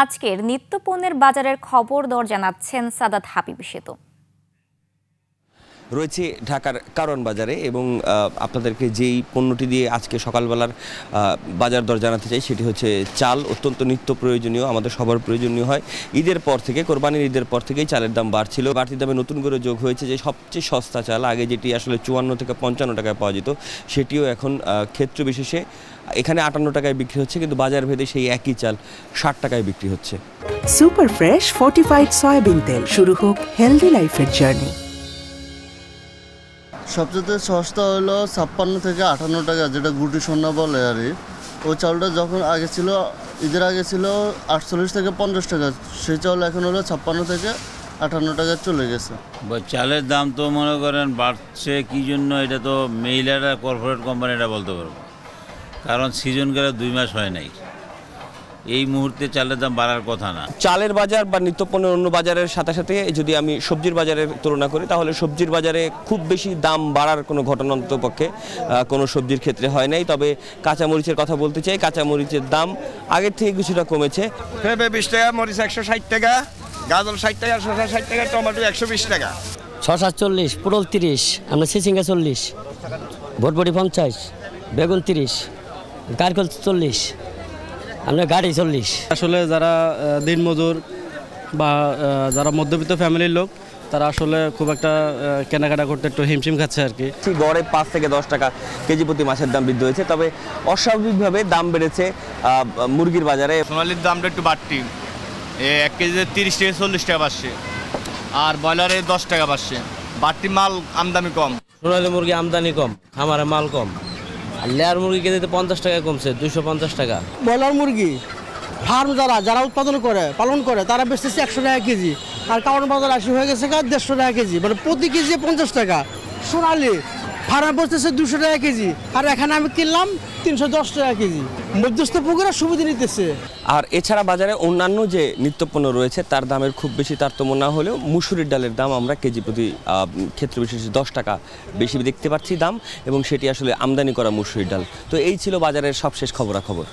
আজকের নিত্যপণ্যের বাজারের খবর দর জানাচ্ছেন সাদাত হাবিব সেতু। রয়েছে ঢাকার কারণ বাজারে এবং আপনাদেরকে যেই পণ্যটি দিয়ে আজকে সকালবেলার বাজার দর জানাতে চাই সেটি হচ্ছে চাল। অত্যন্ত নিত্য প্রয়োজনীয়, আমাদের সবার প্রয়োজনীয় হয়। ঈদের পর থেকে, কোরবানির ঈদের পর থেকেই চালের দাম বাড়ছিল। বাড়তি দামে নতুন করে যোগ হয়েছে যে সবচেয়ে সস্তা চাল, আগে যেটি আসলে 54 থেকে 55 টাকায় পাওয়া যেত, সেটিও এখন ক্ষেত্র বিশেষে এখানে 58 টাকায় বিক্রি হচ্ছে, কিন্তু বাজার ভেদে সেই একই চাল 60 টাকায় বিক্রি হচ্ছে। সুপার ফ্রেশ ফর্টিফাইড সয়াবিন তেল, শুরু হোক হেলদি লাইফের জার্নি। সবচেয়ে সস্তা হলো 56 থেকে 58 টাকা, যেটা গুটি সোনা বলে আর কি। ওই চালটা যখন আগে ছিল, ঈদের আগে ছিল 48 থেকে 50 টাকা, সেই চাল এখন হলো 56 থেকে 58 টাকায় চলে গেছে। চালের দাম তো মনে করেন বাড়ছে কি জন্য, এটা তো মেইলারা কর্পোরেট কোম্পানিটা বলতে পারবো, কারণ সিজন গেলে 2 মাস হয় নাই। এই মুহূর্তে চালের দাম বাড়ার কথা না। চালের বাজার বা নিত্যপণ্যের অন্য বাজারের সাথে সাথে যদি আমি সবজির বাজারের তুলনা করি, তাহলে সবজির বাজারে খুব বেশি দাম বাড়ার কোনো ঘটনা অন্ততপক্ষে কোনো সবজির ক্ষেত্রে হয় নাই। তবে কাঁচামরিচের কথা বলতে চাই, কাঁচামরিচের দাম আগের থেকে কিছুটা কমেছে। পেঁপে 20 টাকা, মরিচ 160 টাকা, গাজর 60 টাকা, শসা 60 টাকা, টমেটো 120 টাকা, শসা 40, পটল 30, আমরা চিচিঙ্গা 40, ভটভটি 50, বেগুন 30, কারকল 40, আমরা গাড়ি 40। আসলে যারা দিনমজুর বা যারা মধ্যবিত্ত ফ্যামিলির লোক, তারা আসলে খুব একটা কেনাকাটা করতে একটু হিমশিম খাচ্ছে আর কি। গড়ে 5 থেকে 10 টাকা কেজি প্রতি মাছের দাম বৃদ্ধি হয়েছে। তবে অস্বাভাবিকভাবে দাম বেড়েছে মুরগির বাজারে। সোনালির দামটা একটু বাড়তি, 1 কেজিতে 30 থেকে 40 টাকা বাড়ছে, আর ব্রয়লারে 10 টাকা বাড়ছে। বাড়তি মাল আমদানি কম। সোনালি মুরগি আমদানি কম, খামারে মাল কম। আর লেয়ার মুরগি কেজিতে 50 টাকা কমছে, 250 টাকা। ব্রয়লার মুরগি ফার্ম যারা উৎপাদন করে, পালন করে, তারা বেচতেছে 100 টাকা কেজি, আর কারণ বাজার 80 হয়ে গেছে 150 টাকা কেজি, মানে প্রতি কেজি 50 টাকা। সোনালি ফার্মে বসতেছে 200 টাকা কেজি, আর এখানে আমি কিনলাম 310 টাকা কেজি। মধ্যস্থ পুকুরা সুবিধা নিতেছে। আর এছাড়া বাজারে অন্যান্য যে নিত্যপণ্য রয়েছে তার দামের খুব বেশি তারতম্য না হলেও মুসুরির ডালের দাম আমরা কেজি প্রতি ক্ষেত্র বিশেষে 10 টাকা বেশি দেখতে পাচ্ছি দাম, এবং সেটি আসলে আমদানি করা মুসুরির ডাল। তো এই ছিল বাজারের সবশেষ খবরাখবর।